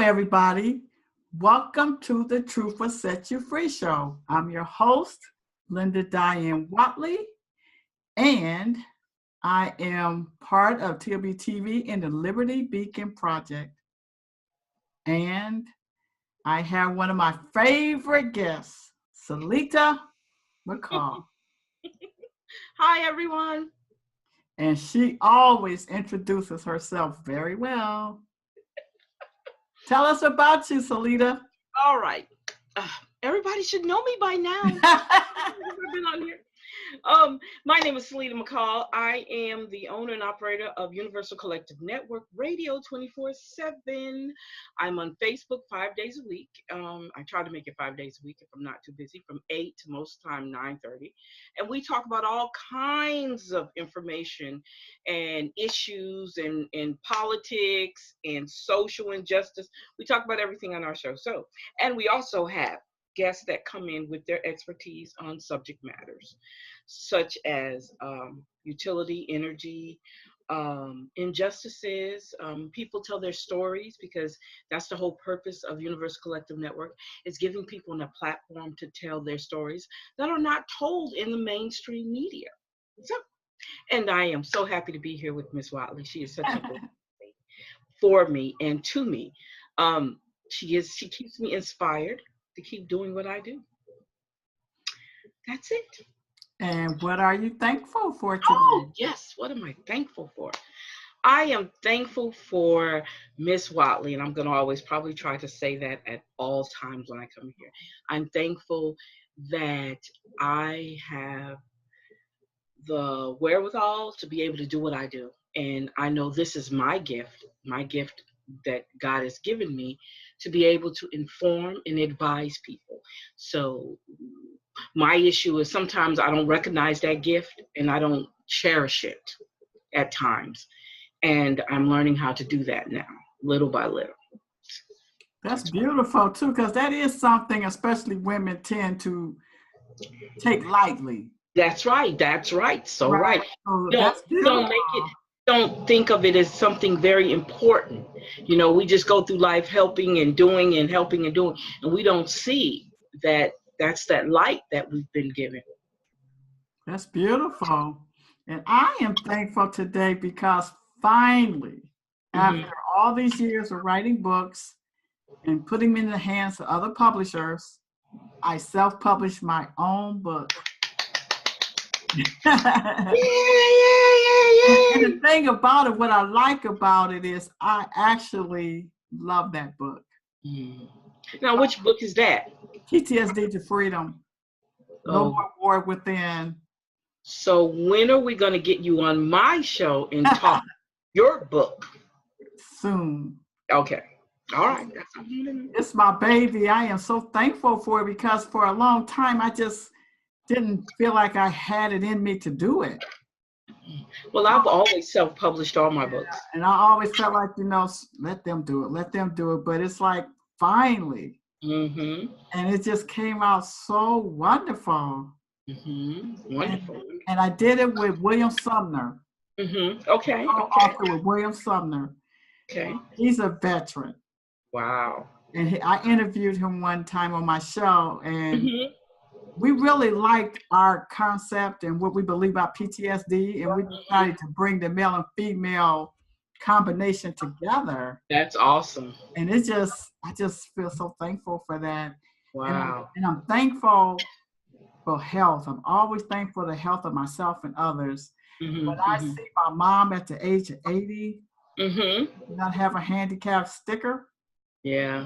everybody. Welcome to the Truth Will Set You Free show. I'm your host, Linda Diane Wattley, and I am part of TLBTV in the Liberty Beacon Project. And I have one of my favorite guests, Celeta McCall. Hi, everyone. And she always introduces herself very well. Tell us about you, Celeta. All right. Everybody should know me by now. I've been on here. My name is Celeta McCall. I am the owner and operator of Universal Collective Network Radio 24/7. I'm on Facebook 5 days a week. I try to make it 5 days a week if I'm not too busy, from 8 to most time 9:30. And we talk about all kinds of information and issues and politics and social injustice. We talk about everything on our show. And we also have guests that come in with their expertise on subject matters, such as utility, energy, injustices. People tell their stories because that's the whole purpose of Universal Collective Network, is giving people a platform to tell their stories that are not told in the mainstream media. And I am so happy to be here with Miss Wattley. She is such a good thing for me and to me. She keeps me inspired to keep doing what I do. That's it. And what are you thankful for today? Oh, yes. What am I thankful for? I am thankful for Miss Wattley, and I'm going to always probably try to say that at all times when I come here. I'm thankful that I have the wherewithal to be able to do what I do. And I know this is my gift that God has given me, to be able to inform and advise people. So my issue is sometimes I don't recognize that gift and I don't cherish it at times. And I'm learning how to do that now, little by little. That's beautiful too, because that is something especially women tend to take lightly. That's right. So right. So don't think of it as something very important. You know, we just go through life helping and doing and helping and doing, and we don't see that that's that light that we've been given. That's beautiful. And I am thankful today because finally, after all these years of writing books and putting them in the hands of other publishers, I self-published my own book. Yeah. And the thing about it, what I like about it is I actually love that book. Now, which book is that? PTSD to Freedom. No More War Within. So when are we going to get you on my show and talk your book? Soon. Okay. All right. It's my baby. I am so thankful for it because for a long time, I just didn't feel like I had it in me to do it. Well, I've always self-published all my books. And I always felt like, let them do it. But it's like, finally. And it just came out so wonderful. Wonderful. And I did it with William Sumner. Okay. Author with William Sumner. Okay. He's a veteran. Wow. And I interviewed him one time on my show, and we really liked our concept and what we believe about PTSD, and we decided to bring the male and female combination together. That's awesome. And I just feel so thankful for that. Wow. And I'm thankful for health. I'm always thankful for the health of myself and others. When I see my mom at the age of 80 not have a handicap sticker, yeah,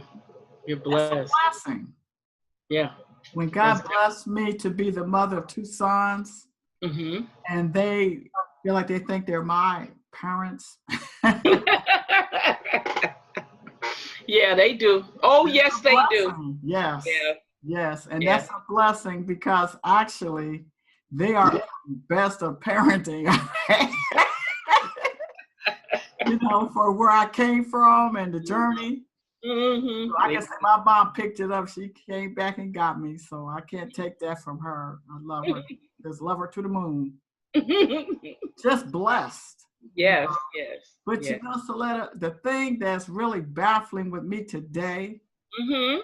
you're blessed. That's a blessing. Yeah. When God blessed me to be the mother of 2 sons, and they feel like they think they're my parents. Yeah, they do. Oh, yes, they do. Yes. Yeah. Yes. And that's a blessing because actually they are the best of parenting. For where I came from and the journey. So I can say my mom picked it up. She came back and got me. So I can't take that from her. I love her. Just love her to the moon. Just blessed. Yes, yes, But yes. Celeta, the thing that's really baffling with me today, Mm-hmm.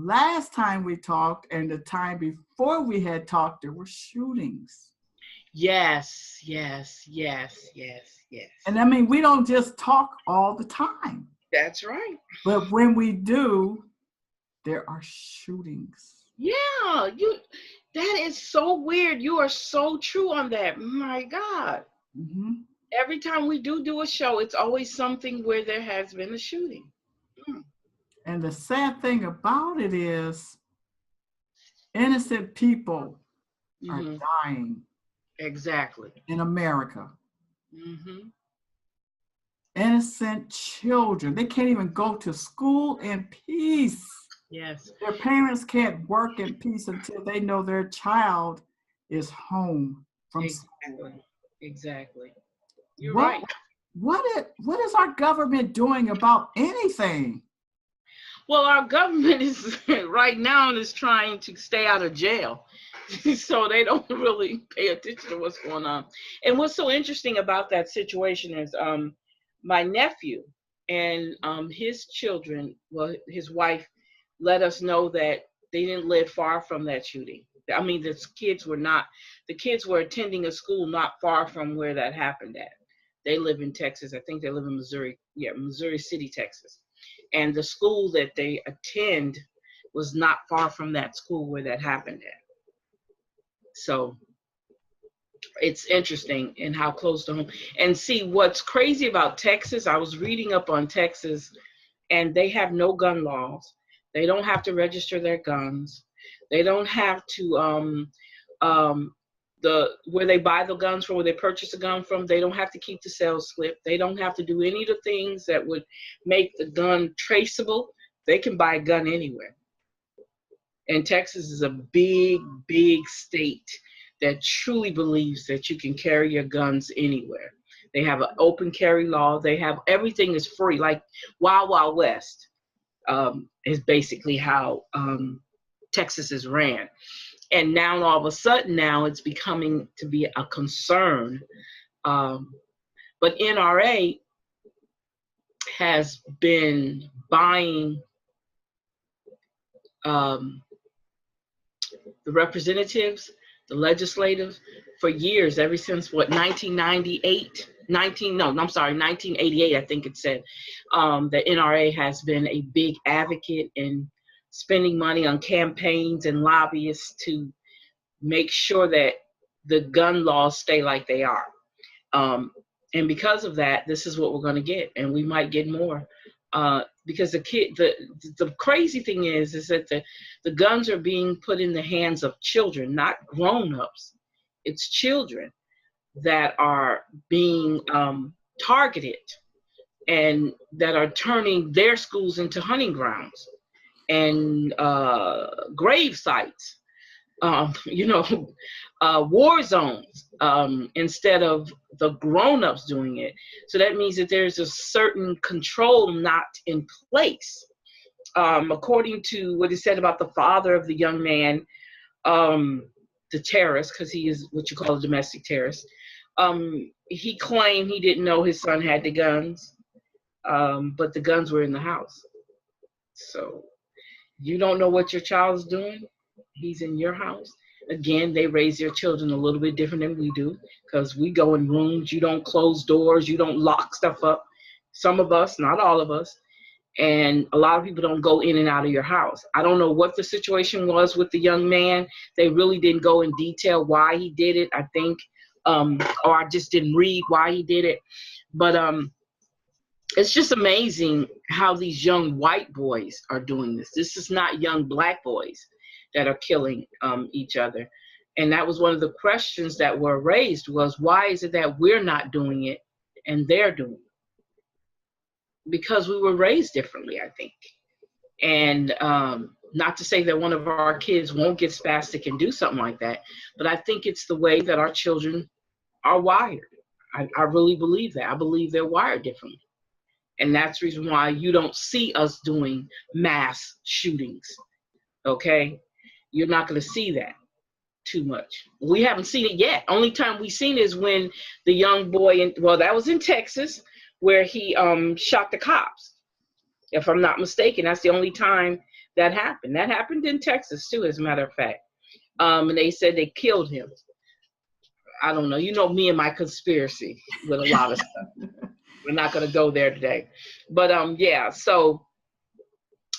last time we talked and the time before we had talked, there were shootings. Yes, yes, yes, yes, yes. And I mean, we don't just talk all the time, That's right. but when we do, there are shootings. Yeah, that is so weird. You are so true on that. My God. Mm-hmm. Every time we do a show, it's always something where there has been a shooting. Mm. And the sad thing about it is, innocent people are Mm-hmm. dying Exactly. in America. Mm-hmm. Innocent children. They can't even go to school in peace. Yes. Their parents can't work in peace until they know their child is home from school. Exactly. Exactly. You're What right. what is our government doing about anything? Well, our government is right now is trying to stay out of jail. So they don't really pay attention to what's going on. And what's so interesting about that situation is my nephew and his children, well, his wife let us know that they didn't live far from that shooting. I mean, the kids were attending a school not far from where that happened at. They live in Texas. I think they live in Missouri. Yeah, Missouri City, Texas. And the school that they attend was not far from that school where that happened at. So it's interesting in how close to home. And see, what's crazy about Texas, I was reading up on Texas, and they have no gun laws. They don't have to register their guns. They don't have to um, the where they buy the guns from, where they purchase a gun from. They don't have to keep the sales slip. They don't have to do any of the things that would make the gun traceable. They can buy a gun anywhere. And Texas is a big, big state that truly believes that you can carry your guns anywhere. They have an open carry law. They have everything is free, like Wild Wild West is basically how Texas is ran. And now all of a sudden, now it's becoming to be a concern. Um, but NRA has been buying um, the representatives, the legislative, for years, ever since what 1998, 1988, I think it said. The NRA has been a big advocate in spending money on campaigns and lobbyists to make sure that the gun laws stay like they are. Um, and because of that, this is what we're going to get, and we might get more. Because the crazy thing is that the guns are being put in the hands of children, not grown-ups. It's children that are being targeted and that are turning their schools into hunting grounds and grave sites. War zones instead of the grown-ups doing it. So that means that there's a certain control not in place. According to what is said about the father of the young man, the terrorist, because he is what you call a domestic terrorist, he claimed he didn't know his son had the guns, but the guns were in the house. So you don't know what your child's doing. He's in your house. Again, they raise their children a little bit different than we do because we go in rooms. You don't close doors. You don't lock stuff up. Some of us, not all of us. And a lot of people don't go in and out of your house. I don't know what the situation was with the young man. They really didn't go in detail why he did it, I think. Or I just didn't read why he did it. But it's just amazing how these young white boys are doing this. This is not young black boys that are killing each other. And that was one of the questions that were raised was, why is it that we're not doing it and they're doing it? Because we were raised differently, I think. And not to say that one of our kids won't get spastic and do something like that, but I think it's the way that our children are wired. I really believe that. I believe they're wired differently. And that's the reason why you don't see us doing mass shootings, okay? You're not going to see that. too much. We haven't seen it yet. Only time we've seen it is when the young boy, that was in Texas, where he shot the cops. If I'm not mistaken, that's the only time that happened. That happened in Texas too, as a matter of fact. And they said they killed him. I don't know. You know me and my conspiracy with a lot of stuff. We're not going to go there today. But yeah, so,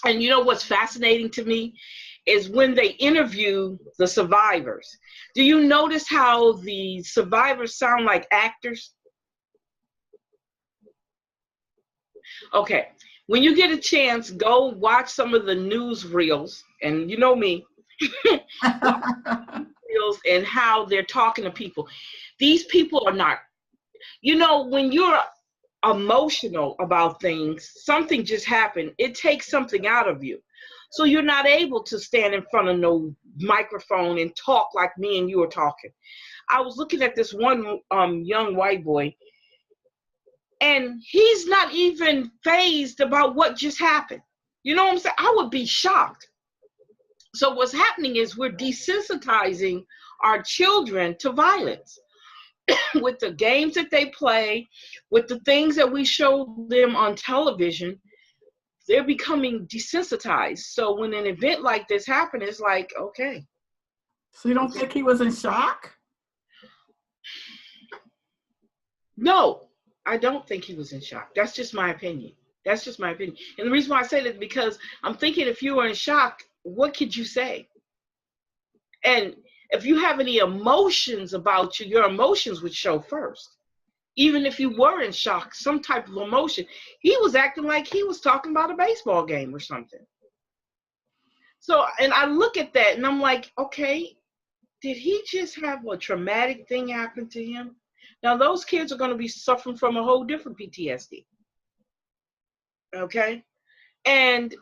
and you know what's fascinating to me is when they interview the survivors. Do you notice how the survivors sound like actors? Okay. When you get a chance, go watch some of the newsreels, and you know me, and how they're talking to people. These people are not, when you're emotional about things, something just happened, it takes something out of you. So you're not able to stand in front of no microphone and talk like me and you are talking. I was looking at this one young white boy, and he's not even fazed about what just happened. You know what I'm saying? I would be shocked. So what's happening is we're desensitizing our children to violence with the games that they play, with the things that we show them on television. They're becoming desensitized. So when an event like this happens, it's like, okay. So you don't think he was in shock? No, I don't think he was in shock. That's just my opinion. That's just my opinion. And the reason why I say that is because I'm thinking if you were in shock, what could you say? And if you have any emotions about you, your emotions would show first. Even if you were in shock, some type of emotion. He was acting like he was talking about a baseball game or something. So, and I look at that and I'm like, okay, did he just have a traumatic thing happen to him? Now, those kids are going to be suffering from a whole different PTSD. Okay? And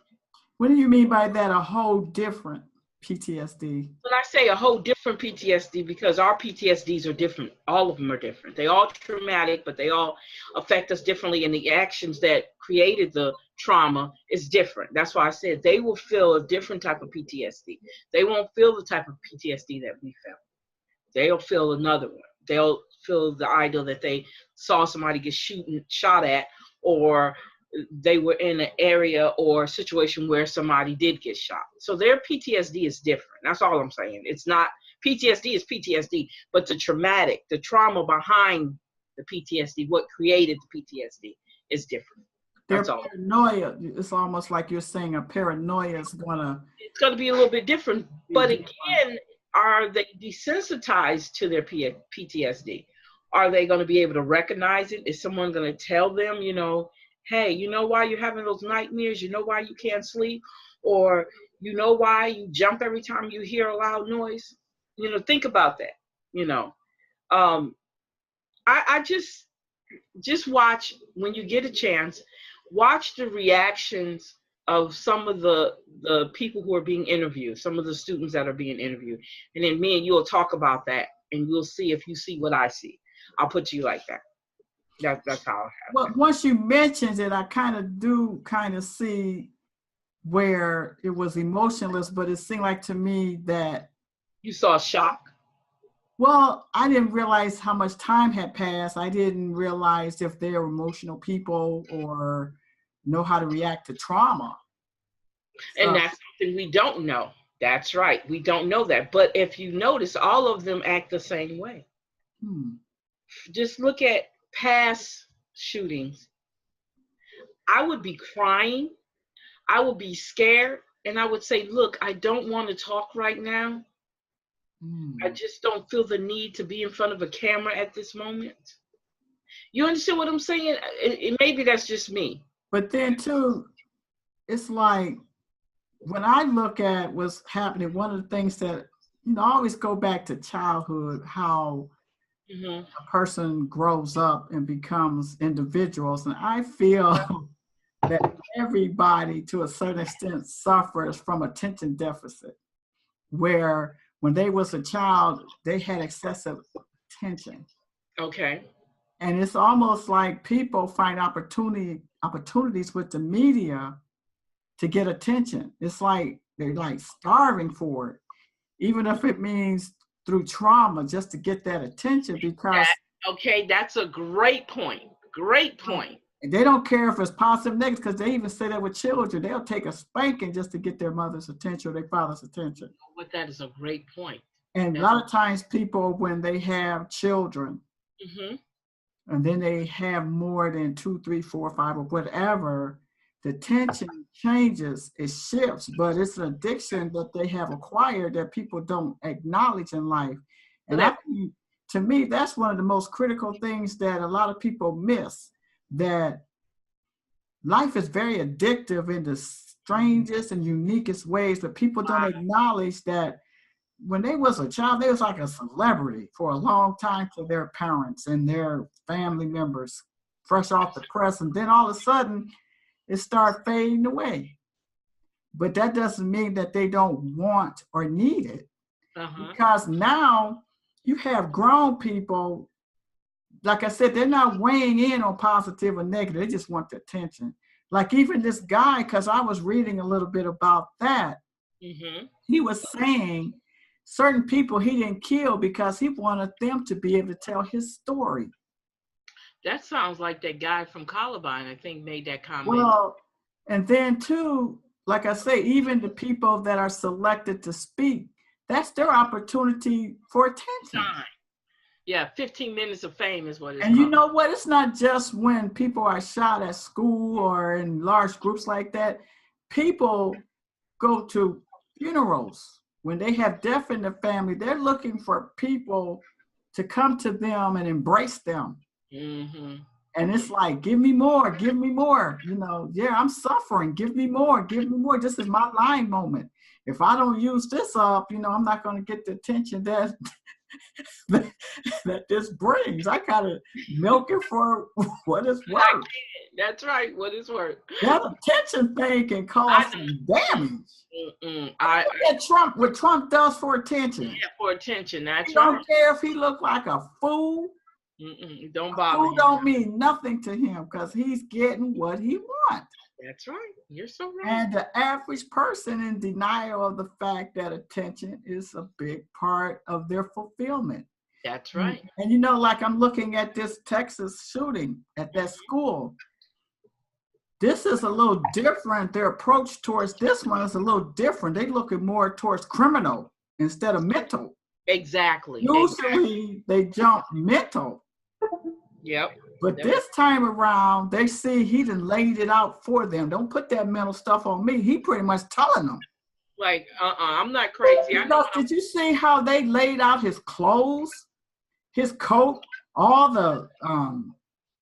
what do you mean by that, a whole different PTSD? When I say a whole different PTSD, because our PTSDs are different. All of them are different. They all traumatic, but they all affect us differently. And the actions that created the trauma is different. That's why I said they will feel a different type of PTSD. They won't feel the type of PTSD that we felt. They'll feel another one. They'll feel the idea that they saw somebody get shot at, or they were in an area or situation where somebody did get shot. So their PTSD is different. That's all I'm saying. It's not, PTSD is PTSD, but the trauma behind the PTSD, what created the PTSD is different. That's all. Paranoia, it's almost like you're saying a paranoia is it's gonna be a little bit different. But again, are they desensitized to their PTSD? Are they going to be able to recognize it? Is someone going to tell them, hey, you know why you're having those nightmares? You know why you can't sleep? Or you know why you jump every time you hear a loud noise? Think about that. I just watch, when you get a chance, watch the reactions of some of the people who are being interviewed, some of the students that are being interviewed. And then me and you will talk about that, and you'll see if you see what I see. I'll put to you like that. That's how I have. Well, once you mentioned it, I kind of see where it was emotionless, but it seemed like to me that you saw shock. Well, I didn't realize how much time had passed. I didn't realize if they were emotional people or know how to react to trauma. And that's something we don't know. That's right. We don't know that. But if you notice, all of them act the same way. Just look at past shootings. I would be crying. I would be scared. And I would say, look, I don't want to talk right now. I just don't feel the need to be in front of a camera at this moment. You understand what I'm saying? Maybe that's just me. But then too, it's like, when I look at what's happening, one of the things that, I always go back to childhood, how a person grows up and becomes individuals. And I feel that everybody, to a certain extent, suffers from attention deficit, where when they was a child, they had excessive attention. Okay. And it's almost like people find opportunities with the media to get attention. It's like they're like starving for it, even if it means through trauma just to get that attention, because okay, that's a great point. Great point. And they don't care if it's positive, negative, because they even say that with children. They'll take a spanking just to get their mother's attention or their father's attention. But that is a great point. And a lot of times people, when they have children, and then they have more than 2, 3, 4, 5, or whatever, the tension changes, it shifts, but it's an addiction that they have acquired that people don't acknowledge in life. And I think, to me, that's one of the most critical things that a lot of people miss, that life is very addictive in the strangest and uniquest ways, but people don't acknowledge that when they was a child, they was like a celebrity for a long time to their parents and their family members, fresh off the press, and then all of a sudden, it started fading away. But that doesn't mean that they don't want or need it, because now you have grown people, like I said, they're not weighing in on positive or negative. They just want the attention. Like even this guy, because I was reading a little bit about that, he was saying certain people he didn't kill because he wanted them to be able to tell his story. That sounds like that guy from Columbine, I think, made that comment. Well, and then too, like I say, even the people that are selected to speak, that's their opportunity for attention. Yeah, 15 minutes of fame is what it's called. And you know what? It's not just when people are shot at school or in large groups like that. People go to funerals. When they have death in the family, they're looking for people to come to them and embrace them. And it's like, give me more, give me more. You know, yeah, I'm suffering. Give me more, give me more. This is my lying moment. If I don't use this up, you know, I'm not going to get the attention that that this brings. I gotta milk it for what it's worth. That's right, what it's worth. That attention thing can cause some damage. What Trump does for attention. Yeah, for attention. That's he don't care if he look like a fool. Don't bother him. Don't mean nothing to him because he's getting what he wants. That's right. You're so right. And the average person in denial of the fact that attention is a big part of their fulfillment. That's right. And you know, like I'm looking at this Texas shooting at that school. This is a little different. Their approach towards this one is a little different. They're looking more towards criminal instead of mental. Exactly. Usually they jump mental. Yep. But this time around, they see he done laid it out for them. Don't put that mental stuff on me. He pretty much telling them. Like, I'm not crazy. Did you see how they laid out his clothes, his coat, all the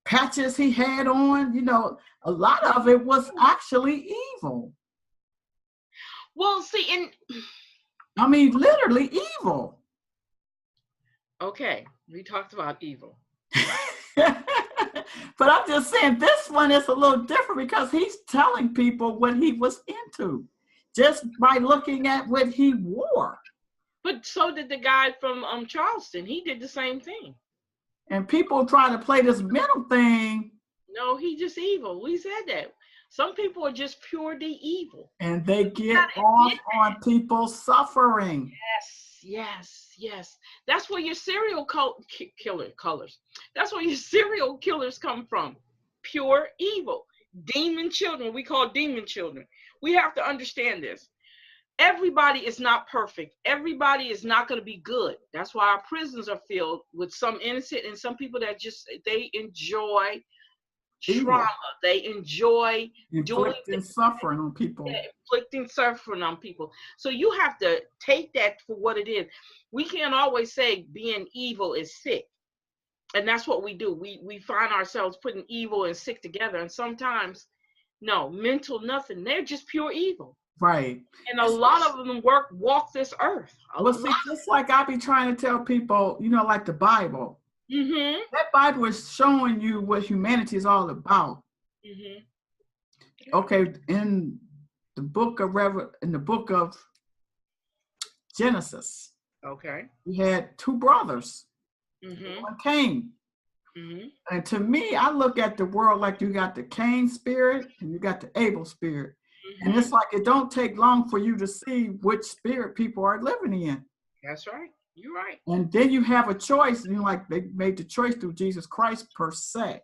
patches he had on? You know, a lot of it was actually evil. Well, see, I mean, literally evil. Okay, we talked about evil. But I'm just saying this one is a little different because he's telling people what he was into just by looking at what he wore. But so did the guy from Charleston. He did the same thing. And people try to play this mental thing. No, he's just evil. We said that. Some people are just purely evil. And they get off on people suffering. Yes. That's where your serial killers. That's where your serial killers come from. Pure evil. Demon children. We call demon children. We have to understand this. Everybody is not perfect. Everybody is not going to be good. That's why our prisons are filled with some innocent and some people that they enjoy trauma. They enjoy inflicting suffering on people. Inflicting suffering on people. So you have to take that for what it is. We can't always say being evil is sick. And that's what we do. We find ourselves putting evil and sick together. And sometimes, no, mental nothing. They're just pure evil. Right. And a lot of them walk this earth. Well, see, just like I be trying to tell people, you know, like the Bible. Mm-hmm. That Bible is showing you what humanity is all about. Mm-hmm. Okay, in the book of Genesis. Okay. We had two brothers. Mm-hmm. One Cain. Mm-hmm. And to me, I look at the world like you got the Cain spirit and you got the Abel spirit. Mm-hmm. And it's like it don't take long for you to see which spirit people are living in. That's right. You're right. And then you have a choice, you know, like they made the choice through Jesus Christ per se.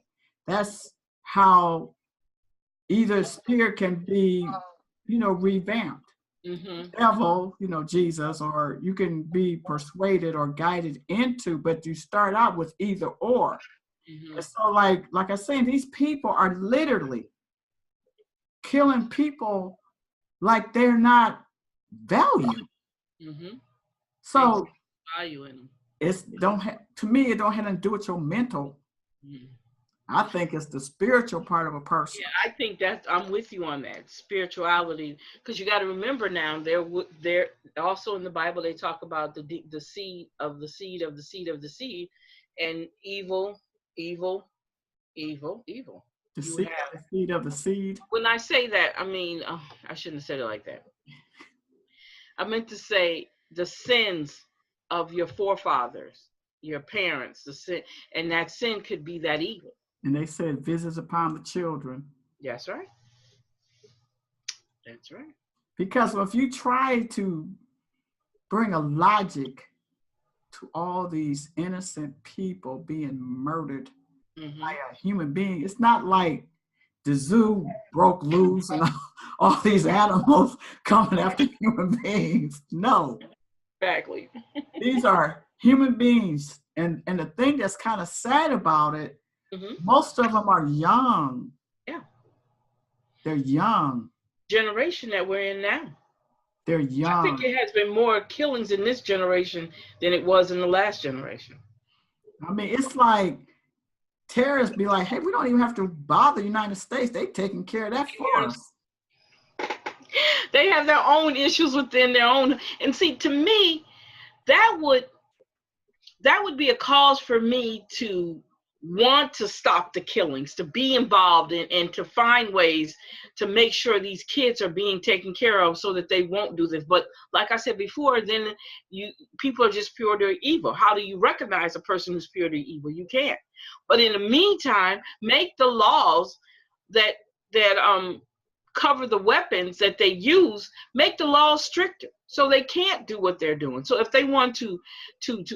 That's how either spirit can be, you know, revamped. Devil, you know, Jesus, or you can be persuaded or guided into, but you start out with either or. And so like I was saying, these people are literally killing people like they're not valued. So value in them. It's to me, it don't have to do with your mental. I think it's the spiritual part of a person. Yeah, I think I'm with you on that spirituality, because you got to remember now there also in the Bible they talk about the seed of the seed of the seed of the seed, and evil. The seed of the seed. When I say that, I mean I shouldn't have said it like that. I meant to say the sins of your forefathers, your parents, the sin, and that sin could be that evil. And they said visits upon the children. That's right. That's right. Because if you try to bring a logic to all these innocent people being murdered by a human being, it's not like the zoo broke loose and all these animals coming after human beings. No. Exactly. These are human beings. And the thing that's kind of sad about it, most of them are young. Yeah. They're young. Generation that we're in now. They're young. I think it has been more killings in this generation than it was in the last generation. I mean, it's like terrorists be like, hey, we don't even have to bother the United States. They've taken care of that for us. They have their own issues within their own. And see, to me, that would be a cause for me to want to stop the killings, to be involved in, and to find ways to make sure these kids are being taken care of so that they won't do this. But like I said before, then people are just pure to evil. How do you recognize a person who's pure to evil? You can't. But in the meantime, make the laws that cover the weapons that they use, make the laws stricter so they can't do what they're doing. So if they want to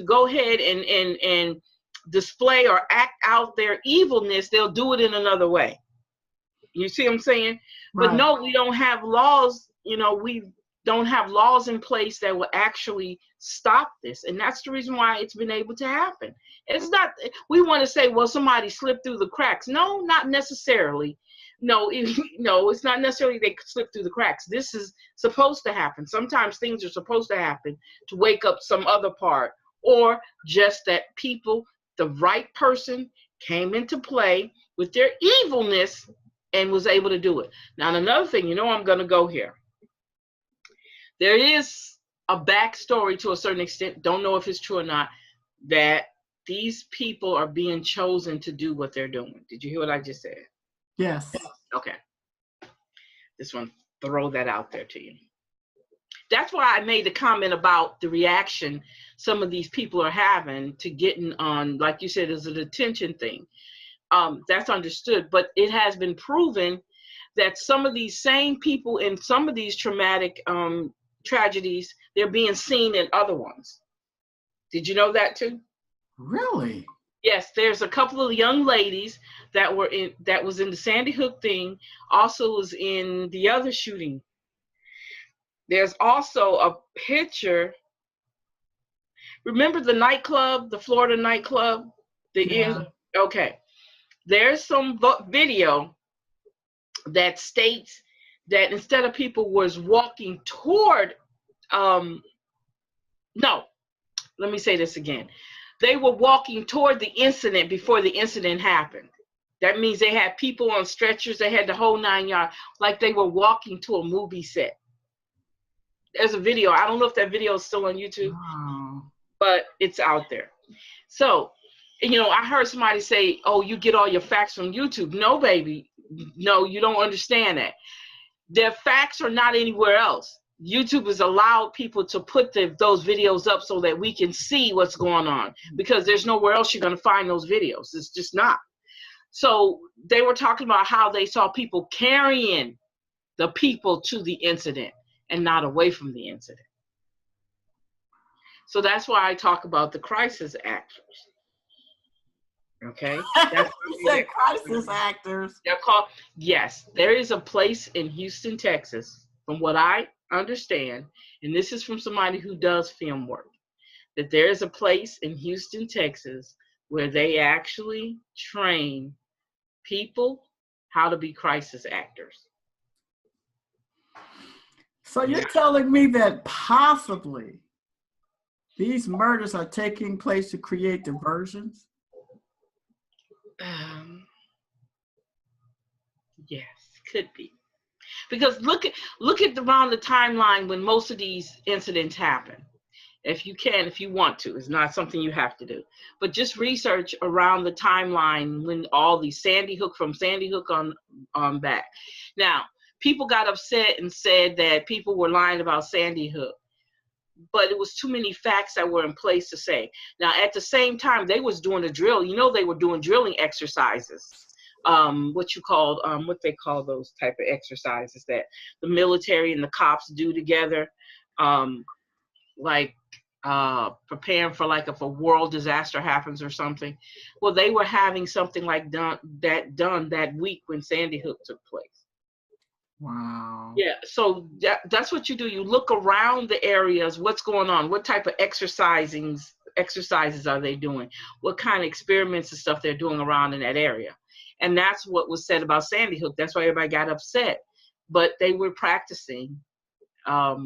go ahead and display or act out their evilness, they'll do it in another way. You see what I'm saying? Right. But no, we don't have laws, we don't have laws in place that will actually stop this. And that's the reason why it's been able to happen. It's not, we want to say, well, somebody slipped through the cracks. No, not necessarily. No, it's not necessarily they slip through the cracks. This is supposed to happen. Sometimes things are supposed to happen to wake up some other part, or just that people, the right person came into play with their evilness and was able to do it. Now, another thing, I'm going to go here. There is a backstory to a certain extent, don't know if it's true or not, that these people are being chosen to do what they're doing. Did you hear what I just said? Yes. Okay. Just want to throw that out there to you. That's why I made the comment about the reaction some of these people are having to getting on, like you said, is an attention thing. That's understood, but it has been proven that some of these same people in some of these traumatic tragedies, they're being seen in other ones. Did you know that too? Really? Yes, there's a couple of young ladies that was in the Sandy Hook thing, also was in the other shooting. There's also a picture. Remember the nightclub, the Florida nightclub? Okay. There's some video that states that instead of people was walking toward, no, let me say this again. They were walking toward the incident before the incident happened. That means they had people on stretchers. They had the whole 9 yards, like they were walking to a movie set. There's a video. I don't know if that video is still on YouTube, but it's out there. So, I heard somebody say, oh, you get all your facts from YouTube. No, baby. No, you don't understand that. Their facts are not anywhere else. YouTube has allowed people to put those videos up so that we can see what's going on, because there's nowhere else you're going to find those videos. It's just not. So they were talking about how they saw people carrying the people to the incident and not away from the incident. So that's why I talk about the crisis actors. Okay? That's You said crisis actors. they're called, yes, there is a place in Houston, Texas, from what I understand, and this is from somebody who does film work, that there is a place in Houston, Texas, where they actually train people how to be crisis actors. So you're telling me that possibly these murders are taking place to create diversions? Yes, could be. Because look at around the timeline when most of these incidents happen. If you want to, it's not something you have to do, but just research around the timeline when all these from Sandy Hook on back. Now, people got upset and said that people were lying about Sandy Hook, but it was too many facts that were in place to say. Now, at the same time, they was doing a drill. They were doing drilling exercises. What they call those type of exercises that the military and the cops do together, preparing for if a world disaster happens or something. Well, they were having something like done that week when Sandy Hook took place. Wow. Yeah, so that's what you do. You look around the areas, what's going on, what type of exercises are they doing, what kind of experiments and stuff they're doing around in that area. And that's what was said about Sandy Hook. That's why everybody got upset. But they were practicing a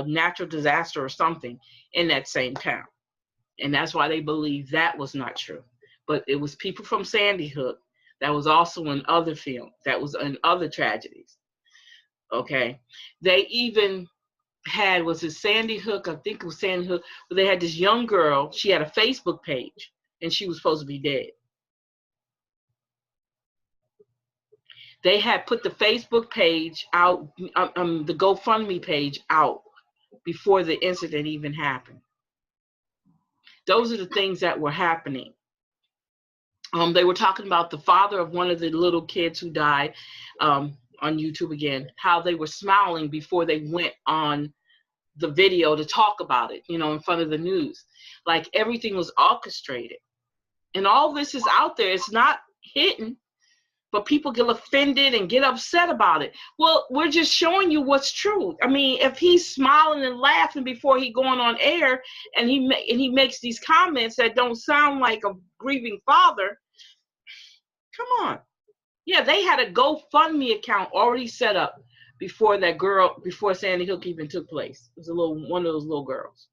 natural disaster or something in that same town. And that's why they believe that was not true. But it was people from Sandy Hook that was also in other films, that was in other tragedies. Okay. They even had, was it Sandy Hook? I think it was Sandy Hook, where they had this young girl. She had a Facebook page and she was supposed to be dead. They had put the Facebook page out, the GoFundMe page out before the incident even happened. Those are the things that were happening. They were talking about the father of one of the little kids who died, on YouTube again, how they were smiling before they went on the video to talk about it, in front of the news. Like everything was orchestrated. And all this is out there. It's not hidden, but people get offended and get upset about it. Well, we're just showing you what's true. I mean, if he's smiling and laughing before he going on air and he makes these comments that don't sound like a grieving father, come on. Yeah, they had a GoFundMe account already set up before Sandy Hook even took place. It was one of those little girls.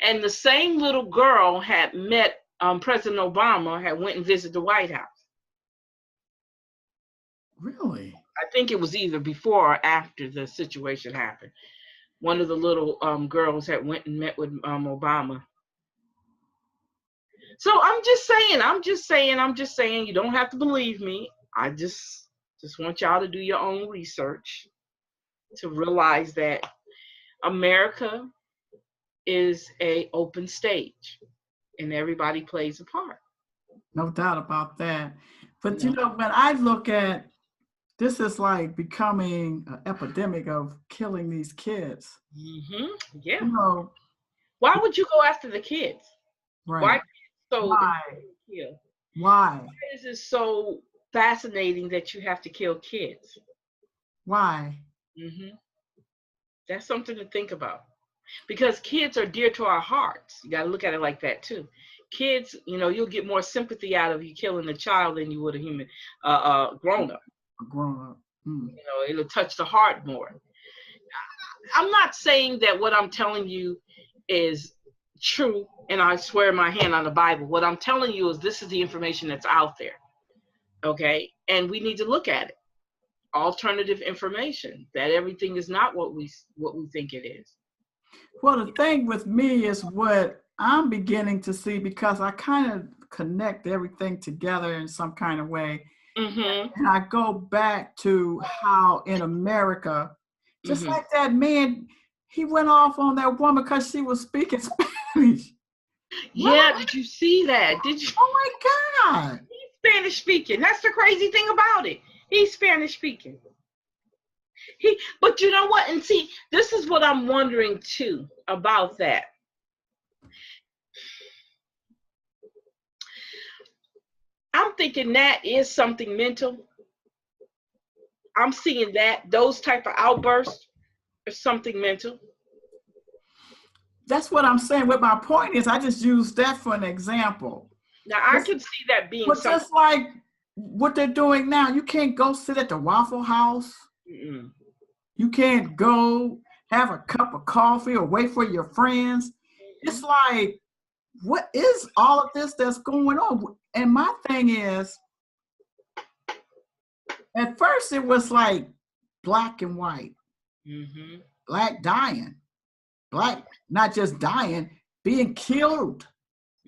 And the same little girl had met President Obama, had went and visited the White House. Really? I think it was either before or after the situation happened. One of the little girls had went and met with Obama. So I'm just saying, you don't have to believe me. I just want y'all to do your own research to realize that America is an open stage and everybody plays a part. No doubt about that. But when I look at this, is like becoming an epidemic of killing these kids. Mm-hmm. Yeah. Why would you go after the kids? Right. Why is it so fascinating that you have to kill kids? Why? Mm-hmm. That's something to think about. Because kids are dear to our hearts. You got to look at it like that too. Kids, you'll get more sympathy out of you killing a child than you would a human, grown up. It'll touch the heart more. I'm not saying that what I'm telling you is true, and I swear my hand on the Bible. What I'm telling you is this is the information that's out there. Okay, and we need to look at it. Alternative information, that everything is not what we think it is. Well, the thing with me is what I'm beginning to see, because I kind of connect everything together in some kind of way. Mm-hmm. And I go back to how in America, just like that man, he went off on that woman because she was speaking Spanish. Yeah, did you see that? Did you? Oh my God. He's Spanish speaking. That's the crazy thing about it. He's Spanish speaking. But you know what? And see, this is what I'm wondering too about that. I'm thinking that is something mental. I'm seeing that those type of outbursts are something mental. That's what I'm saying. What my point is, I just used that for an example. Now I can see that being But something. just like what they're doing now, you can't go sit at the Waffle House. Mm-mm. You can't go have a cup of coffee or wait for your friends. It's like, what is all of this that's going on? And my thing is, at first it was like black and white, Mm-hmm. black dying, black not just dying, being killed.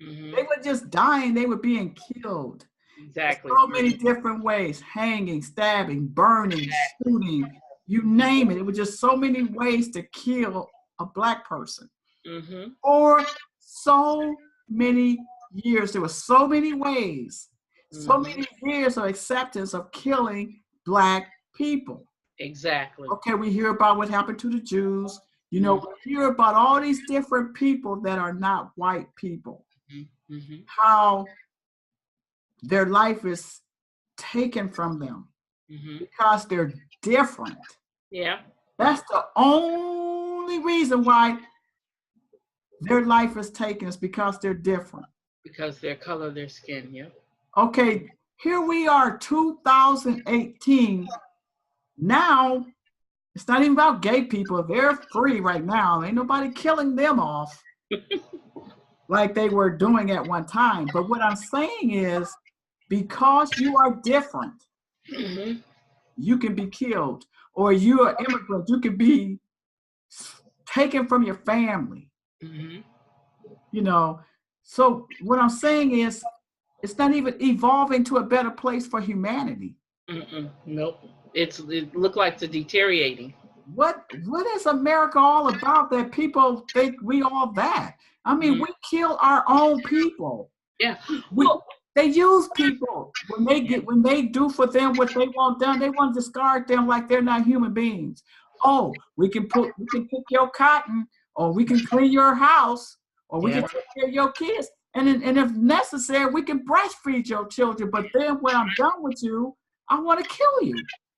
Mm-hmm. They were just dying, they were being killed. Exactly. So many different ways, hanging, stabbing, burning, shooting, you name it. It was just so many ways to kill a black person. Mm-hmm. For so many years, there were so many ways, so many years of acceptance of killing black people. Exactly. Okay, we hear about what happened to the Jews. You know, we hear about all these different people that are not white people. Mm-hmm. How their life is taken from them because they're different. Yeah. That's the only reason why their life is taken, is because they're different. Because their color, their skin, yeah. Okay, here we are, 2018. Now, it's not even about gay people. They're free right now. Ain't nobody killing them off like they were doing at one time. But what I'm saying is, because you are different, you can be killed. Or you're an immigrant, you can be taken from your family. You know, so what I'm saying is, it's not even evolving to a better place for humanity. Nope. It looked like it's deteriorating. What is America all about that people think we all that? I mean, we kill our own people. Yeah. They use people when they do for them what they want done. They want to discard them like they're not human beings. Oh, we can pick your cotton, or we can clean your house, or we can take care of your kids, and if necessary, we can breastfeed your children. But then when I'm done with you, I want to kill you.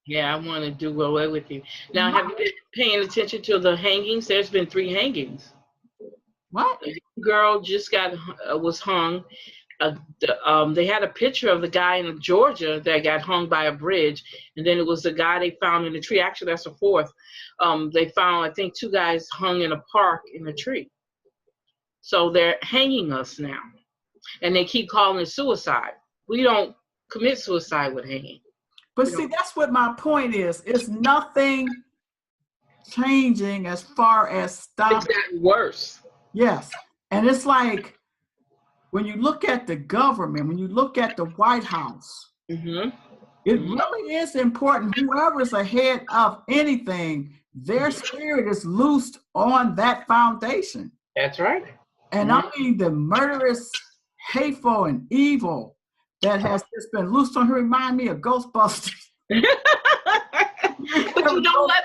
Yeah, I want to do away with you. Now, have you been paying attention to the hangings? There's been 3 hangings. What? A girl just was hung. They had a picture of the guy in Georgia that got hung by a bridge, and then it was the guy they found in the tree. Actually, that's a 4th. They found, I think, 2 guys hung in a park in a tree. So they're hanging us now, and they keep calling it suicide. We don't commit suicide with hanging. But see, that's what my point is. It's nothing changing as far as stopping. It's gotten worse. Yes, and it's like, when you look at the government, when you look at the White House, it really is important. Whoever's ahead of anything, their spirit is loosed on that foundation. That's right. And I mean, the murderous, hateful, and evil that has just been loosed on her remind me of Ghostbusters. But you know what?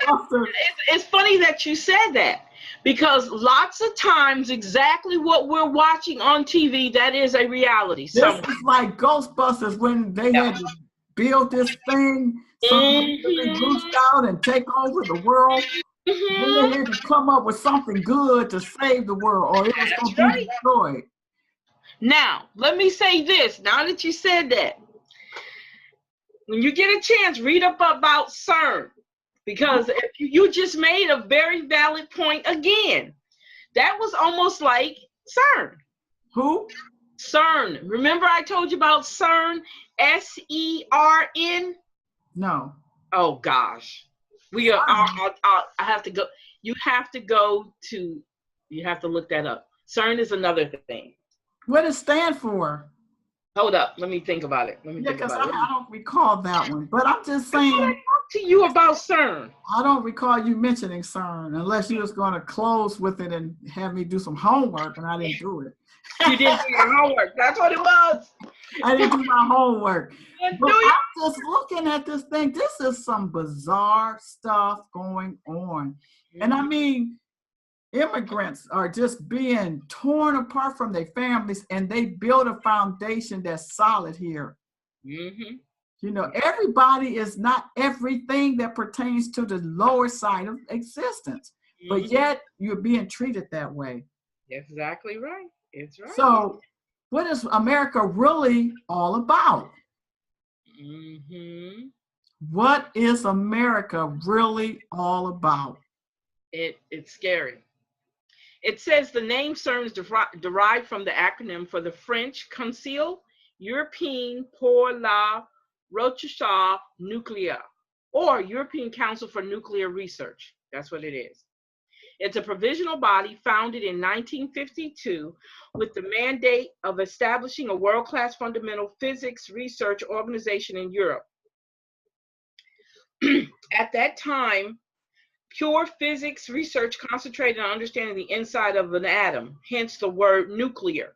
It's funny that you said that. Because lots of times, exactly what we're watching on TV, that is a reality. This is like Ghostbusters, when they had to build this thing, something really loosed out and take over the world. Then they had to come up with something good to save the world, or it was going to be destroyed. Now, let me say this. Now that you said that, when you get a chance, read up about CERN. Because if you just made a very valid point again. That was almost like CERN. Who? CERN. Remember I told you about CERN? SERN? No. Oh, gosh. I have to go. You have to look that up. CERN is another thing. What does it stand for? Hold up. Let me think about it. Because I don't recall that one. But I'm just saying. I talked to you about CERN. I don't recall you mentioning CERN, unless you was going to close with it and have me do some homework, and I didn't do it. You didn't do your homework. That's what it was. I didn't do my homework. But I'm just looking at this thing. This is some bizarre stuff going on. And I mean, immigrants are just being torn apart from their families, and they build a foundation that's solid here. Mm-hmm. You know, everybody is not everything that pertains to the lower side of existence, but yet you're being treated that way. Exactly right. It's right. So what is America really all about? Mm-hmm. What is America really all about? It's scary. It says the name CERN is derived from the acronym for the French Conseil Européen pour la Recherche Nucléaire, or European Council for Nuclear Research. That's what it is. It's a provisional body founded in 1952 with the mandate of establishing a world-class fundamental physics research organization in Europe. At that time, pure physics research concentrated on understanding the inside of an atom, hence the word nuclear.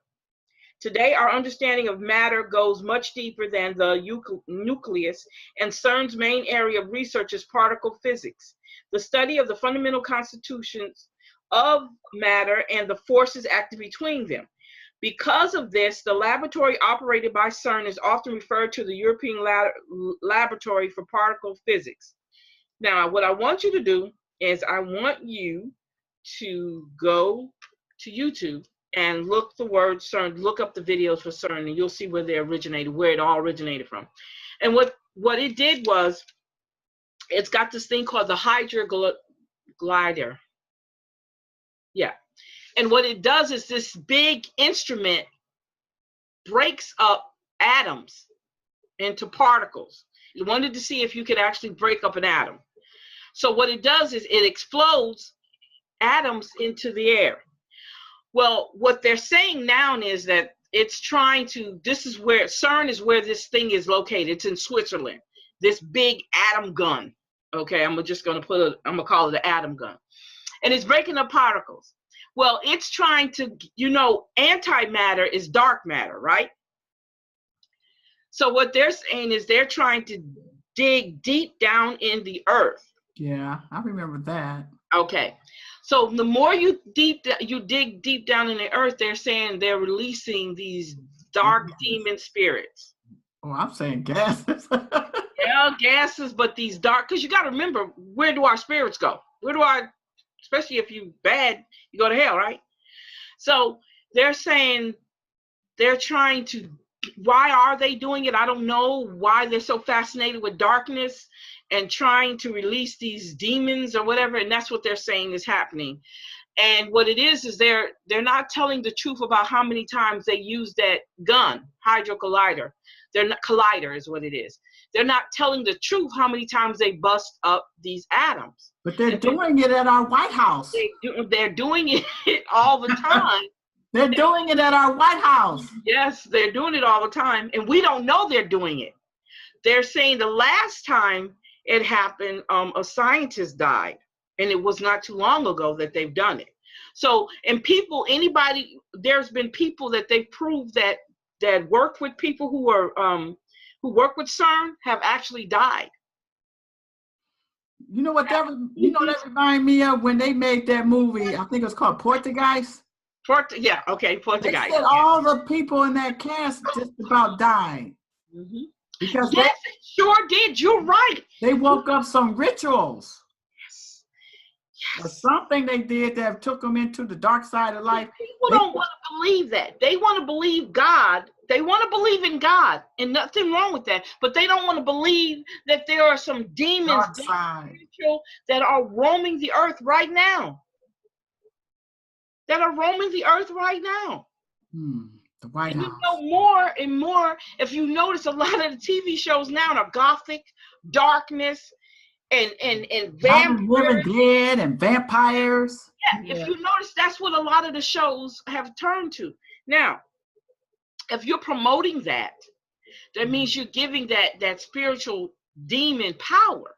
Today, our understanding of matter goes much deeper than the nucleus, and CERN's main area of research is particle physics, the study of the fundamental constitutions of matter and the forces acting between them. Because of this, the laboratory operated by CERN is often referred to the European Laboratory for Particle Physics. Now, what I want you to do is I want you to go to YouTube and look the word CERN, look up the videos for CERN, and you'll see where they originated, where it all originated from. And what it did was, it's got this thing called the Hydra glider. Yeah. And what it does is this big instrument breaks up atoms into particles. It wanted to see if you could actually break up an atom. So what it does is it explodes atoms into the air. Well, what they're saying now is that it's trying to, this is where, CERN is where this thing is located. It's in Switzerland, this big atom gun. Okay, I'm going to call it an atom gun. And it's breaking up particles. Well, it's trying to, you know, antimatter is dark matter, right? So what they're saying is they're trying to dig deep down in the earth. Yeah, I remember that. Okay. So the more you dig deep down in the earth, they're saying they're releasing these dark demon spirits. Oh, I'm saying gases. Yeah, gases, but these dark, because you got to remember, where do our spirits go? Especially if you bad, you go to hell, right? So they're saying they're trying to, why are they doing it? I don't know why they're so fascinated with darkness and trying to release these demons or whatever, and that's what they're saying is happening. And what it is they're not telling the truth about how many times they use that gun, Hydra collider. They're not, collider is what it is. They're not telling the truth how many times they bust up these atoms. But they're doing it at our White House. They're doing it all the time. They're doing it at our White House. Yes, they're doing it all the time, and we don't know they're doing it. They're saying the last time it happened, a scientist died, and it was not too long ago that they've done it. So, and people, anybody, there's been people that they've proved that work with people who are who work with CERN have actually died. You know what that reminded me of when they made that movie? I think it was called Poltergeist. Yeah, okay, Poltergeist. They said all the people in that cast just about died. Mm-hmm. Because yes, it sure did. You're right. They woke up some rituals. Yes. Or something they did that took them into the dark side of life. People don't want to believe that. They want to believe God. They want to believe in God, and nothing wrong with that. But they don't want to believe that there are some demons that are roaming the earth right now. The White House. You know, more and more, if you notice, a lot of the TV shows now are gothic, darkness, and vampires. Dead and vampires. Yeah, if you notice, that's what a lot of the shows have turned to. Now, if you're promoting that means you're giving that spiritual demon power.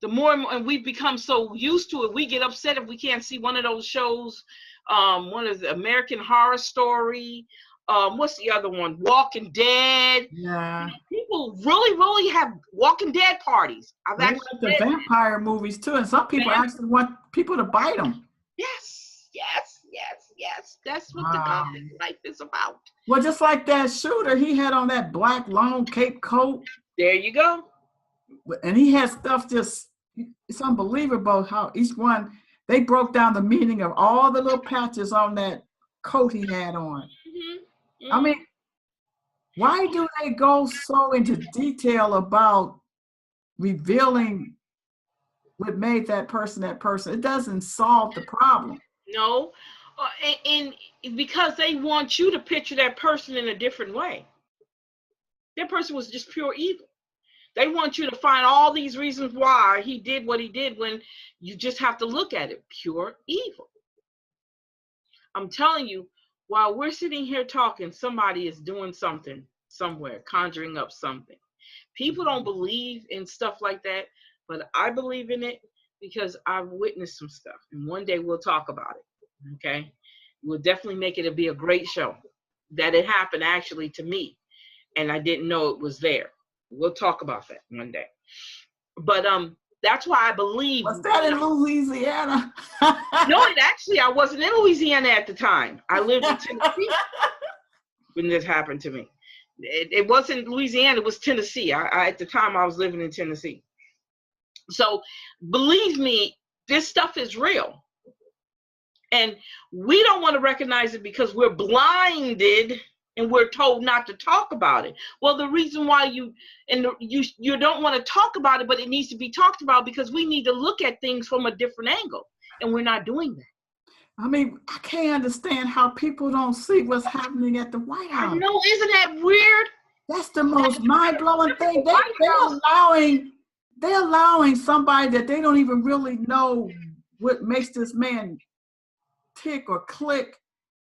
The more and we become so used to it, we get upset if we can't see one of those shows. One is the American Horror Story. What's the other one? Walking Dead. Yeah. You know, people really have Walking Dead parties. I've actually the vampire movies too, and some people actually want people to bite them. Yes. yes, yes, yes. That's what the Wow. God life is about. Well, just like that shooter, he had on that black long cape coat. There you go. And he had stuff just, it's unbelievable how each one, they broke down the meaning of all the little patches on that coat he had on. Mm-hmm. I mean, why do they go so into detail about revealing what made that person that person? It doesn't solve the problem. No, and because they want you to picture that person in a different way. That person was just pure evil. They want you to find all these reasons why he did what he did when you just have to look at it. Pure evil. I'm telling you, while we're sitting here talking, somebody is doing something somewhere, conjuring up something. People don't believe in stuff like that, but I believe in it because I've witnessed some stuff. And one day we'll talk about it. Okay? We'll definitely make it be a great show. That it happened actually to me, and I didn't know it was there. We'll talk about that one day. But that's why I believe. Was that in Louisiana? No, actually, I wasn't in Louisiana at the time. I lived in Tennessee when this happened to me. It wasn't Louisiana, it was Tennessee. At the time, I was living in Tennessee. So believe me, this stuff is real. And we don't want to recognize it because we're blinded and we're told not to talk about it. Well, the reason why you don't want to talk about it, but it needs to be talked about because we need to look at things from a different angle. And we're not doing that. I mean, I can't understand how people don't see what's happening at the White House. I know, isn't that weird? That's the most mind-blowing thing. They're allowing somebody that they don't even really know what makes this man tick or click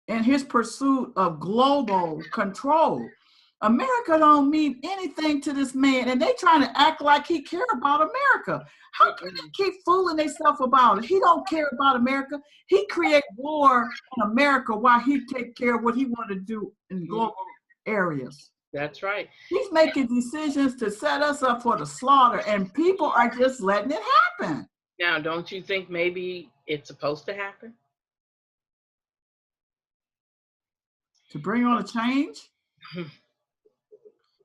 in his pursuit of global control. America don't mean anything to this man, and they trying to act like he care about America. How can they keep fooling themselves about it? He don't care about America. He create war in America while he take care of what he want to do in global areas. That's right. He's making decisions to set us up for the slaughter, and people are just letting it happen. Now, don't you think maybe it's supposed to happen? To bring on a change?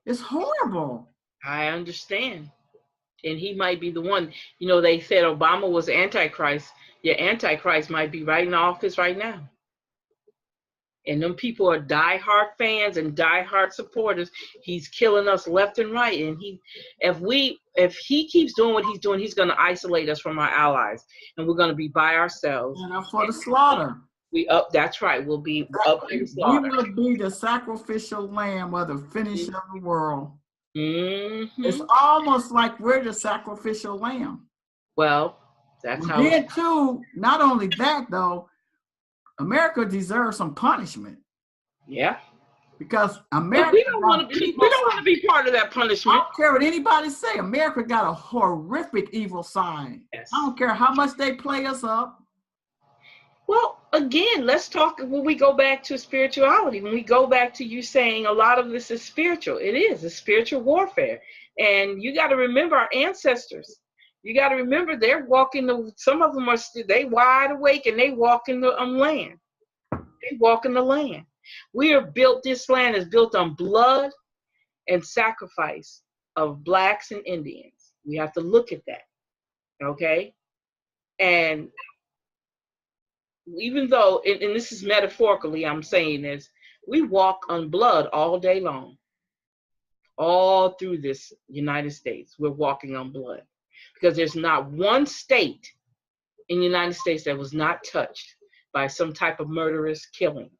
It's horrible. I understand. And he might be the one. You know, they said Obama was Antichrist. Your Antichrist might be right in office right now. And them people are diehard fans and diehard supporters. He's killing us left and right. And if he keeps doing what he's doing, he's going to isolate us from our allies. And we're going to be by ourselves. And up for the slaughter. That's right. We'll be up for the slaughter. We will be the sacrificial lamb of the finish of the world. Mm-hmm. It's almost like we're the sacrificial lamb. Well, that's how. Then too, not only that though, America deserves some punishment. Yeah. Because America. But we don't want to be part of that punishment. I don't care what anybody say. America got a horrific evil side. Yes. I don't care how much they play us up. Well, again, let's talk when we go back to spirituality. When we go back to you saying a lot of this is spiritual. It is a spiritual warfare. And you got to remember our ancestors. You got to remember they're walking, some of them they wide awake and they walk in the land. They walk in the land. This land is built on blood and sacrifice of blacks and Indians. We have to look at that. Okay? And even though, and this is metaphorically I'm saying this, we walk on blood all day long. All through this United States, we're walking on blood. Because there's not one state in the United States that was not touched by some type of murderous killing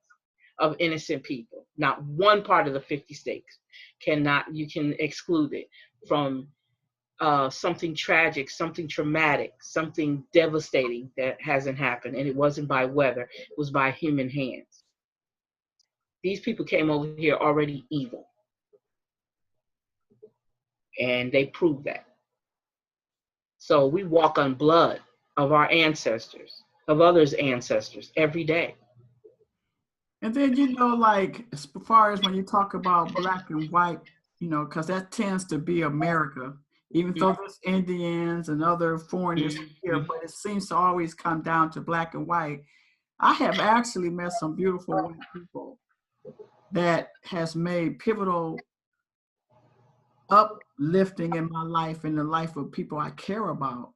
of innocent people. Not one part of the 50 states you can exclude it from something tragic, something traumatic, something devastating that hasn't happened. And it wasn't by weather, it was by human hands. These people came over here already evil. And they proved that. So we walk on blood of our ancestors, of others' ancestors every day. And then, like as far as when you talk about black and white, because that tends to be America. Even though there's Indians and other foreigners here, but it seems to always come down to black and white. I have actually met some beautiful white people that has made pivotal uplifting in my life and the life of people I care about.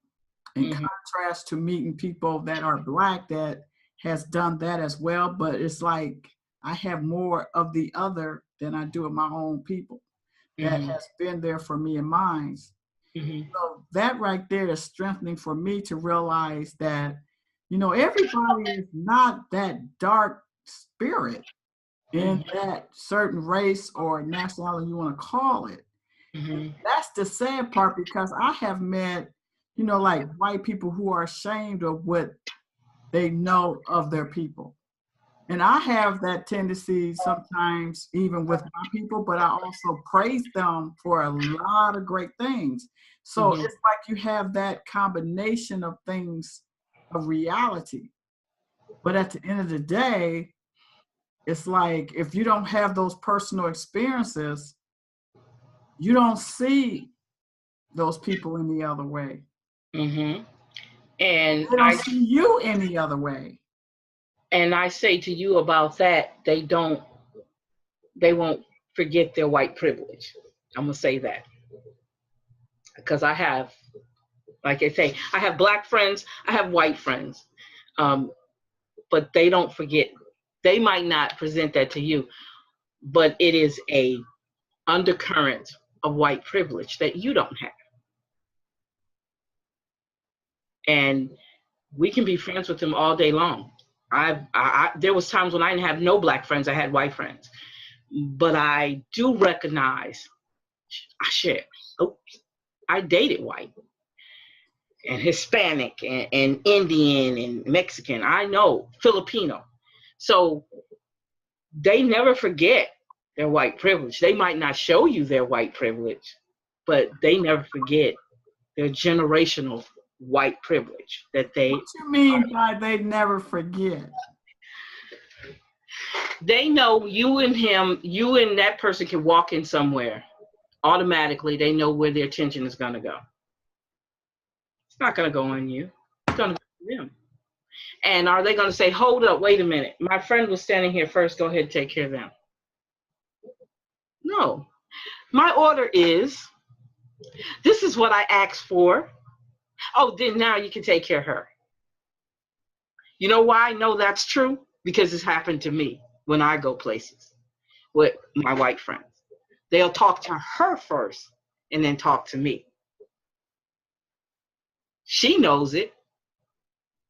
In contrast to meeting people that are Black that has done that as well, but it's like I have more of the other than I do of my own people that has been there for me and mine. So that right there is strengthening for me to realize that, you know, everybody is not that dark spirit in that certain race or nationality you want to call it. That's the sad part, because I have met, you know, like white people who are ashamed of what they know of their people. And I have that tendency sometimes, even with my people, but I also praise them for a lot of great things. So it's like you have that combination of things of reality. But at the end of the day, it's like if you don't have those personal experiences, you don't see those people any other way. And they don't see you any other way. And I say to you about that, they won't forget their white privilege. I'm gonna say that because I have, like I say, I have Black friends, I have white friends, but they don't forget. They might not present that to you, but it is a undercurrent of white privilege that you don't have. And we can be friends with them all day long. There was times when I didn't have no Black friends, I had white friends. But I do recognize, I dated white and Hispanic and Indian and Mexican. I know Filipino. So they never forget their white privilege. They might not show you their white privilege, but they never forget their generational white privilege that they. What you mean by they never forget? They know you and that person can walk in somewhere. Automatically, they know where their attention is going to go. It's not going to go on you. It's going to go on them. And are they going to say, hold up, wait a minute. My friend was standing here first. Go ahead and take care of them. No. My order is, this is what I asked for. Oh, then now you can take care of her. You know why I know that's true? Because it's happened to me when I go places with my white friends. They'll talk to her first and then talk to me. She knows it.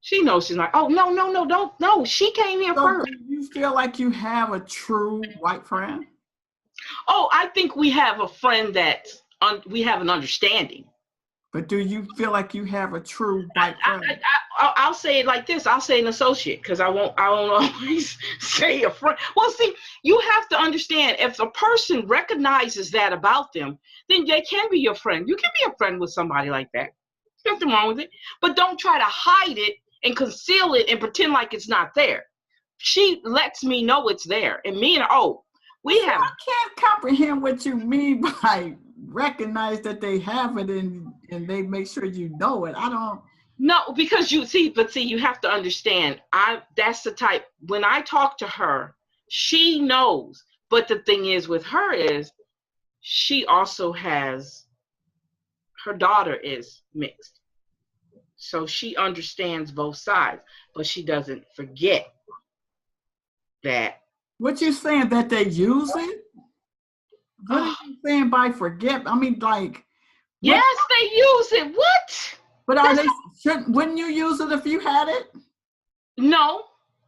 She knows. She's like, oh, no, she came here first. Do you feel like you have a true white friend? Oh, I think we have a friend that we have an understanding. But do you feel like you have a true white friend? I'll say it like this. I'll say an associate, because I won't always say a friend. Well, see, you have to understand, if a person recognizes that about them, then they can be your friend. You can be a friend with somebody like that. There's nothing wrong with it. But don't try to hide it and conceal it and pretend like it's not there. She lets me know it's there. And me and her, we have. I can't comprehend what you mean by recognize that they have it and they make sure you know it. I don't. No, because you have to understand, that's the type, when I talk to her, she knows. But the thing is with her is, she also has, her daughter is mixed. So she understands both sides, but she doesn't forget that. What you saying, that they use it? What are you saying by forget? I mean, like. Yes, they use it. What? But wouldn't you use it if you had it? No,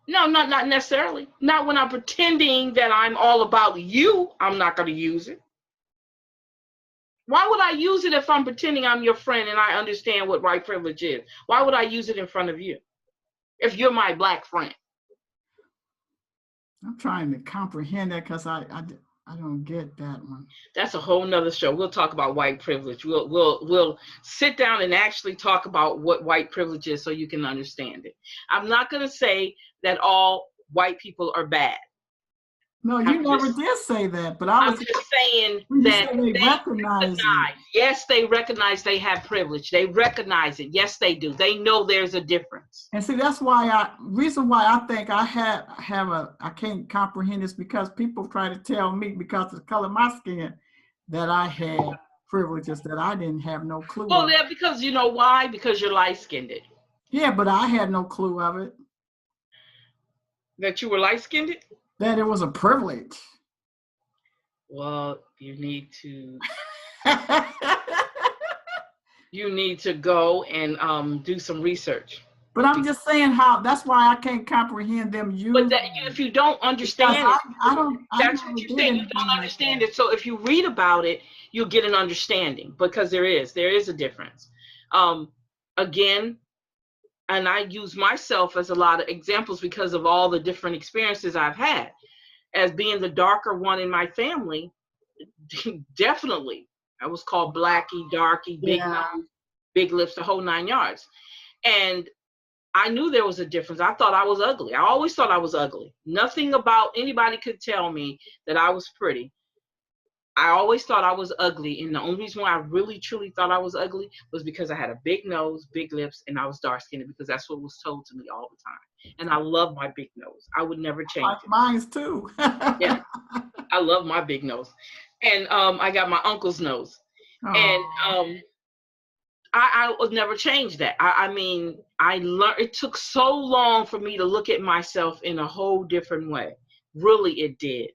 not necessarily. Not when I'm pretending that I'm all about you. I'm not going to use it. Why would I use it if I'm pretending I'm your friend and I understand what white privilege is? Why would I use it in front of you if you're my Black friend? I'm trying to comprehend that, because I don't get that one. That's a whole nother show. We'll talk about white privilege. We'll sit down and actually talk about what white privilege is so you can understand it. I'm not going to say that all white people are bad. No, you never did say that, but I'm just saying that they they recognize it. Yes, they recognize they have privilege. They recognize it. Yes, they do. They know there's a difference. And see, that's why reason why I think I can't comprehend this, because people try to tell me because of the color of my skin that I had privileges that I didn't have no clue Well, of. yeah, because you know why? Because you're light-skinned. Yeah, but I had no clue of it. That you were light-skinned? That it was a privilege. Well, you need to go and do some research. But I'm just saying that's why I can't comprehend them using. But if you don't understand it, that's what you're saying. You don't understand it. So if you read about it, you'll get an understanding, because there is a difference. Again, and I use myself as a lot of examples because of all the different experiences I've had. As being the darker one in my family, definitely. I was called Blackie, Darkie, big nose, big lips, the whole 9 yards. And I knew there was a difference. I thought I was ugly. I always thought I was ugly. Nothing about anybody could tell me that I was pretty. I always thought I was ugly. And the only reason why I really, truly thought I was ugly was because I had a big nose, big lips, and I was dark-skinned, because that's what was told to me all the time. And I love my big nose. I would never change it. Mine's too. Yeah, I love my big nose. And I got my uncle's nose. And I would never change that. I mean, I learned, it took so long for me to look at myself in a whole different way. Really, it did.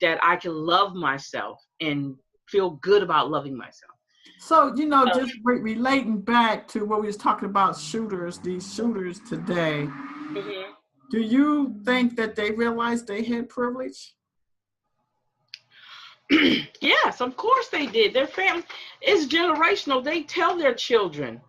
That I can love myself and feel good about loving myself. So, just relating back to what we was talking about, these shooters today, Mm-hmm. do you think that they realized they had privilege? Yes, of course they did. Their family is generational. They tell their children.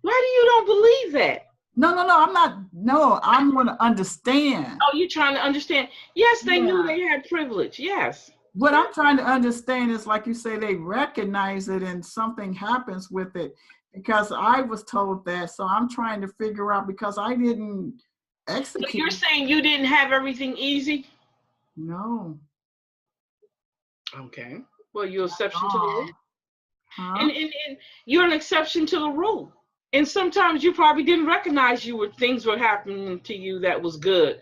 Why do you don't believe that? No, I'm not. No, I'm going to understand. Oh, you're trying to understand? Yes, they knew they had privilege. Yes. What I'm trying to understand is, like you say, they recognize it and something happens with it, because I was told that. So I'm trying to figure out, because I didn't execute. So you're saying you didn't have everything easy? No. Okay. Well, you're an exception to the rule. Huh? And you're an exception to the rule. And sometimes you probably didn't recognize things were happening to you that was good,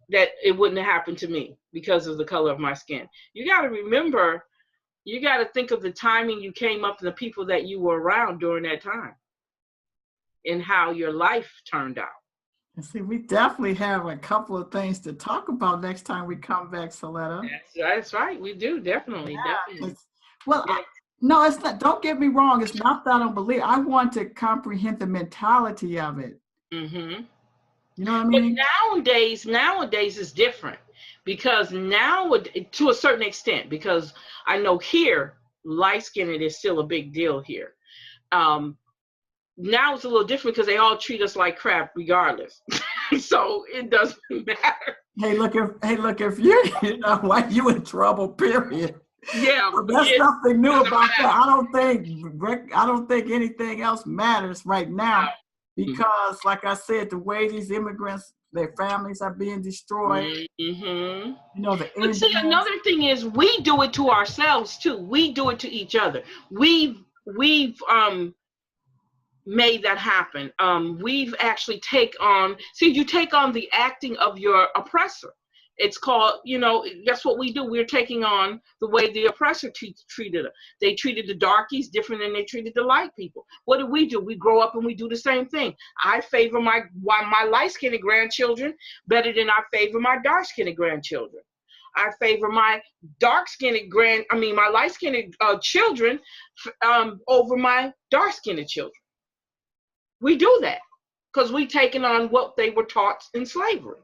that it wouldn't have happened to me because of the color of my skin. You got to remember, you got to think of the timing you came up and the people that you were around during that time and how your life turned out. And see, we definitely have a couple of things to talk about next time we come back, Celeta. That's right. We do. Definitely. Definitely. Well, yeah. No, it's not. Don't get me wrong. It's not that I don't believe. I want to comprehend the mentality of it. Mm-hmm. You know what I mean? But nowadays is different, because now, to a certain extent, because I know here, light-skinned is still a big deal here. Now it's a little different because they all treat us like crap regardless. So it doesn't matter. Hey, look, if why you in trouble, period. Yeah, that's nothing new about that. I don't think anything else matters right now, because, like I said, the way these immigrants, their families are being destroyed. Mm-hmm. But see, another thing is, we do it to ourselves too. We do it to each other. We've made that happen. We've actually you take on the acting of your oppressor. It's called, that's what we do. We're taking on the way the oppressor treated us. They treated the darkies different than they treated the light people. What do? We grow up and we do the same thing. I favor my light-skinned grandchildren better than I favor my dark-skinned grandchildren. I favor my my light-skinned children over my dark-skinned children. We do that because we've taken on what they were taught in slavery,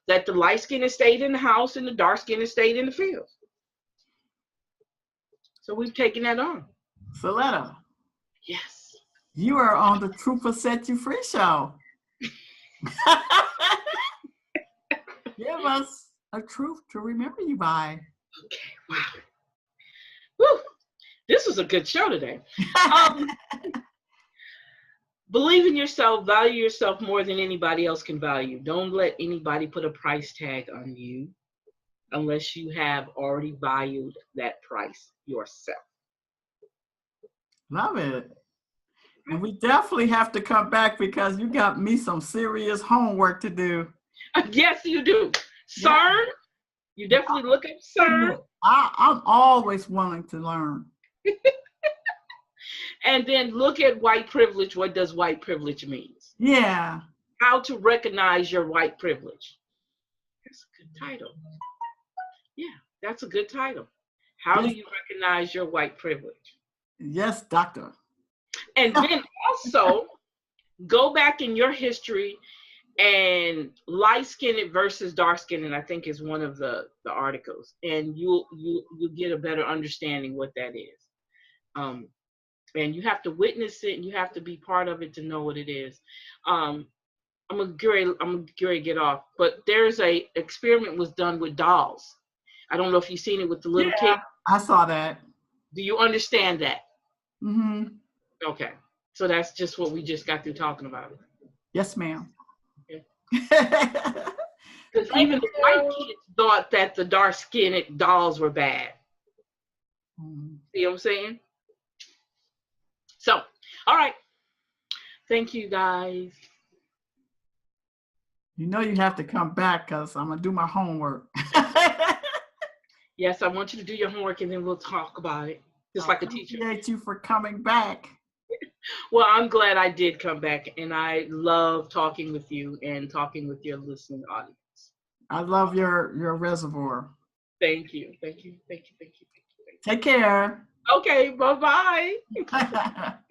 that the light-skinned stayed in the house and the dark-skinned stayed in the fields. So we've taken that on. Celeta. Yes. You are on the Truth Will Set You Free show. Give us a truth to remember you by. Okay, wow. Woo. This was a good show today. Believe in yourself, value yourself more than anybody else can value. Don't let anybody put a price tag on you. unless you have already valued that price yourself. Love it. And we definitely have to come back because you got me some serious homework to do. Yes, you do. CERN, you definitely look up CERN. I'm always willing to learn. And then look at white privilege. What does white privilege mean? Yeah. How to recognize your white privilege. That's a good title. Yeah, that's a good title. How do you recognize your white privilege? Yes, doctor. And then also go back in your history, and light-skinned versus dark-skinned, I think, is one of the articles, and you'll get a better understanding what that is. And you have to witness it, and you have to be part of it to know what it is. I'm gonna get off, but there's a experiment was done with dolls. I don't know if you've seen it with the little kid. I saw that. Do you understand that? Mm-hmm. Okay, so that's just what we just got through talking about. Yes, ma'am. Okay. Because even the white kids thought that the dark-skinned dolls were bad. See what I'm saying? So, all right. Thank you, guys. You know you have to come back because I'm going to do my homework. Yes, I want you to do your homework and then we'll talk about it. Just like a teacher. I appreciate you for coming back. Well, I'm glad I did come back, and I love talking with you and talking with your listening audience. I love your reservoir. Thank you. Thank you. Thank you. Thank you. Thank you. Take care. Okay, bye-bye.